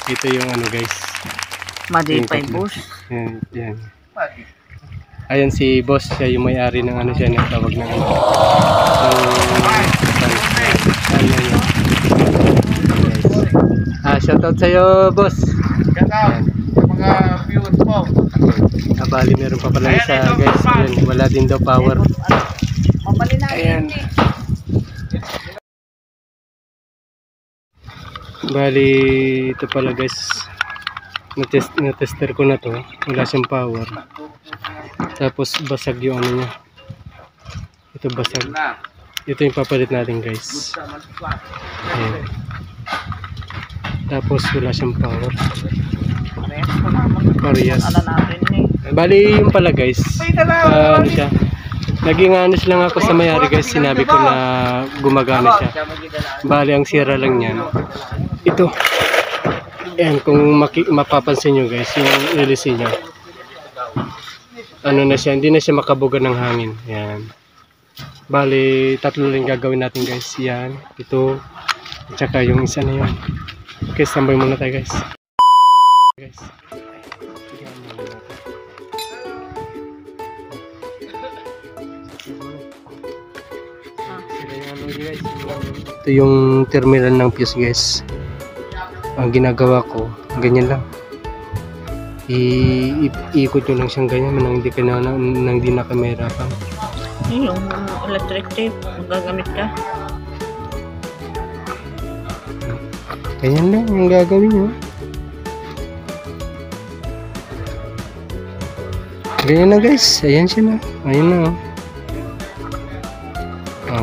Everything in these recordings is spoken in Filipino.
Ito yung ano guys. Madipay boss. Yan, yan. Ayan si boss, siya yung may-ari ng ano siya, nagtawag ng ano. Shoutout sa'yo boss. Shoutout sa mga viewers po. Bali meron pa pala isa guys. Ayan, wala din daw power. Ayan. Bali ito pala guys. Na-tester ko na to. Wala siyang power. Tapos basag yung ano niya. Ito basag. Ito yung papalit natin guys. Ayan. Tapos wala siyang power. Parehas. Bali yung pala guys. Ano siya. Naging honest lang ako sa may-ari guys. Sinabi ko na gumagana siya. Bali ang sira lang niyan. Ito. Ayan, kung mapapansin nyo guys, yung LC niya. Ano na siya, hindi na siya makabuga ng hangin. Ayan. Bali, tatlo lang gagawin natin guys. Yan, ito. At saka yung isa na yun. Okay, standby muna tayo guys. Guys. Ito yung terminal ng fuse guys. Ang ginagawa ko, ganyan lang. Iikot nyo lang siyang ganyan nang hindi ka na kamerapan. Yung electric tape, magagamit ka. Ganyan lang yung gagawin nyo. Ganyan na guys, ayan siya na. Ayan na oh.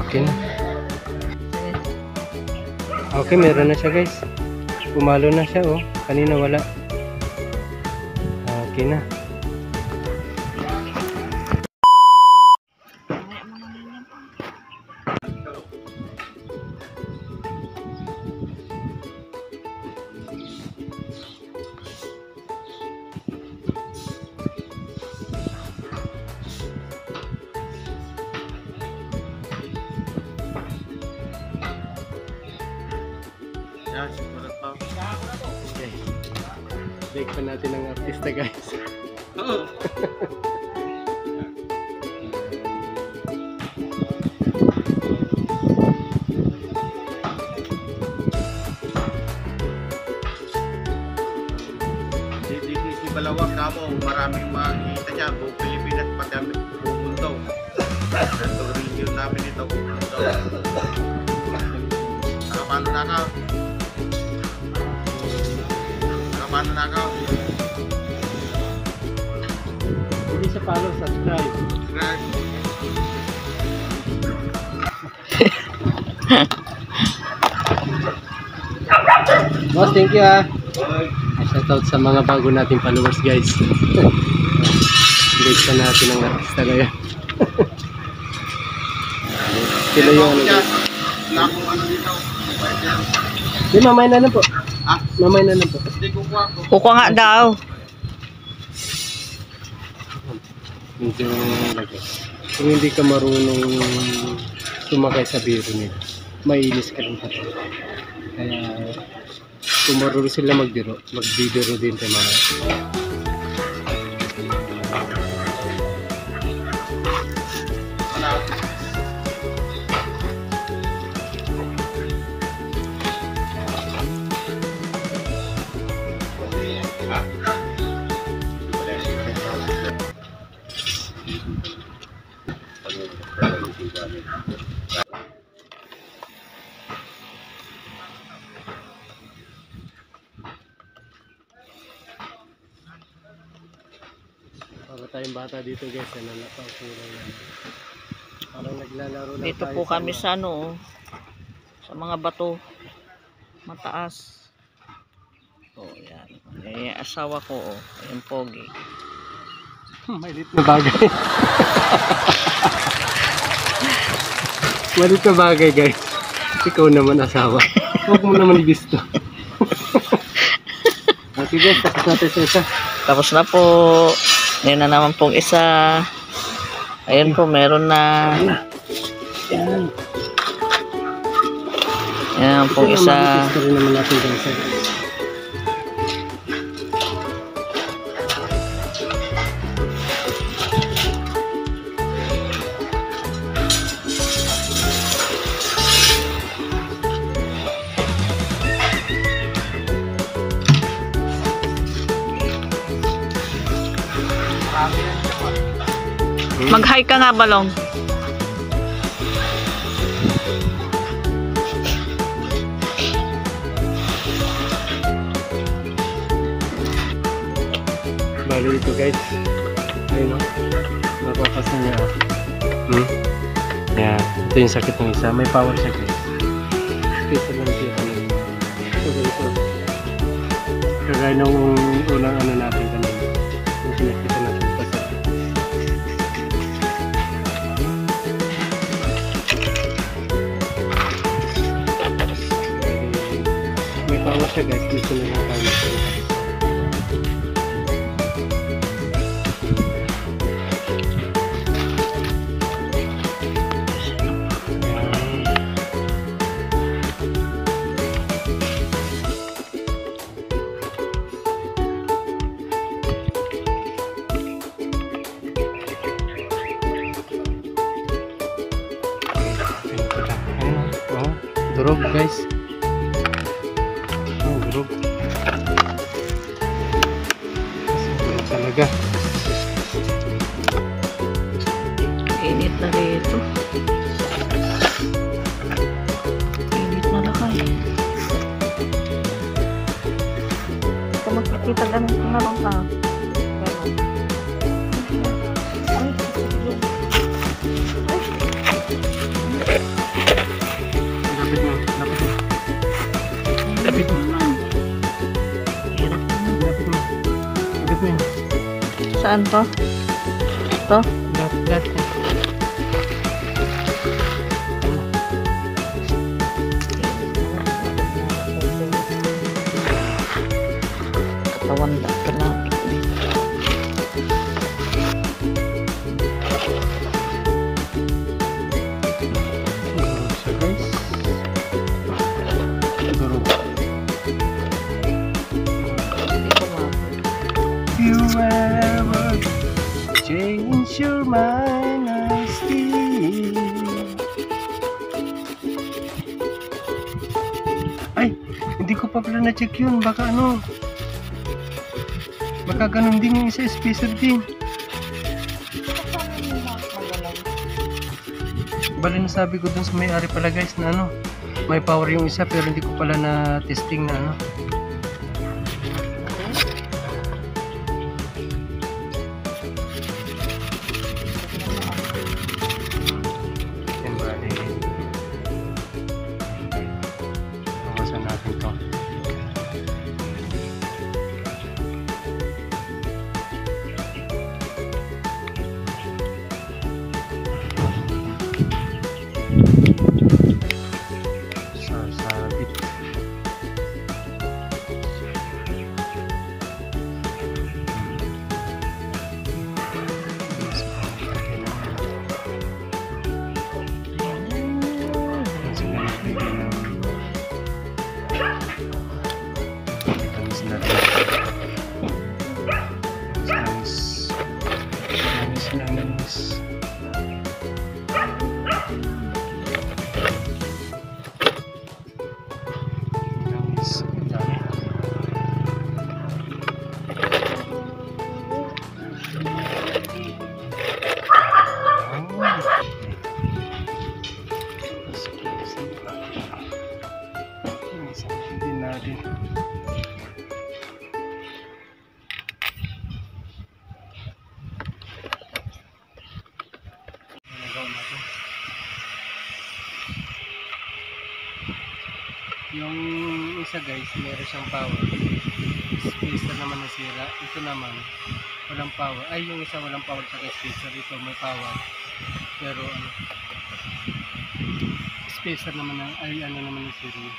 Okay na. Okay, meron na siya guys. Pumalo na siya oh. Kanina wala. Okay na. Okay. Break pa natin ang artista guys. Di Balawag kamo, maraming makikita dyan. Buong Pilipinas, pati buong mundo. Ito review namin ito. Nakapano na ka? Nakapano na ka? Hindi sa follow, subscribe. Subscribe. Boss, thank you ah. Shoutout sa mga bago nating followers guys. Break pa natin ang artista ngayon. Sila yung ano guys. Di, mamay na lang po. Ah? Mamay na lang po. Hindi kukuha ko. Kukuha nga daw. Medyo lagay. Kung hindi ka marunong tumakay sa biro nila, maiinis ka lang pati. Kaya kung marunong sila magbiro din tayo mga. Para tayong bata dito guys, ano na pa kulay yan. Parang naglalaro lang Dito tayo po sa kami sa ano, sa mga bato mataas. Oh, yan. Eh, asawa ko, oh. Ayan, pogi. Malit na bagay. Malit na bagay guys. Ikaw naman asawa. Huwag mo naman gusto. Okay guys, tapos natin sa isa. Tapos na po. Ngayon na naman pong isa. Ayan po, meron na. Yan. Yan pong isa. Ito rin naman natin guys. Mag-hi ka nga, Balong. Bali ito guys. Ayun o. Mapapasin niya. Yan. Ito yung sakit ng isa. May power siya guys. Ito lang siya. Ito ganito. Kagaya nung unang ano natin kanina. Yung pinakita natin basta. May power siya guys. Dito na lang tayo. Durog guys. Oh, durog. Durog talaga. Init na rito. Init na lakay. Ito magkikita ganun na lang ha. Lapit mo. Lapit mo. Lapit mo. Lapit mo. Saan to? To? Lapit mo. Katawan na pala. You ever change your mind, I still. Ay, hindi ko pa pala na-check yun. Baka ano, baka ganun din yung isa, spacer din. Bali na sabi ko dun sa may-ari pala guys na ano, may power yung isa pero hindi ko pala na testing na ano. Natin to. Sasabit. Nice. Natin. Yung isa guys, meron siyang power. Spacer naman nasira. Ito naman, walang power. Ay, yung isa walang power sa spacer. Ito may power. Pero ano, spacer naman na, ay ano naman nasira.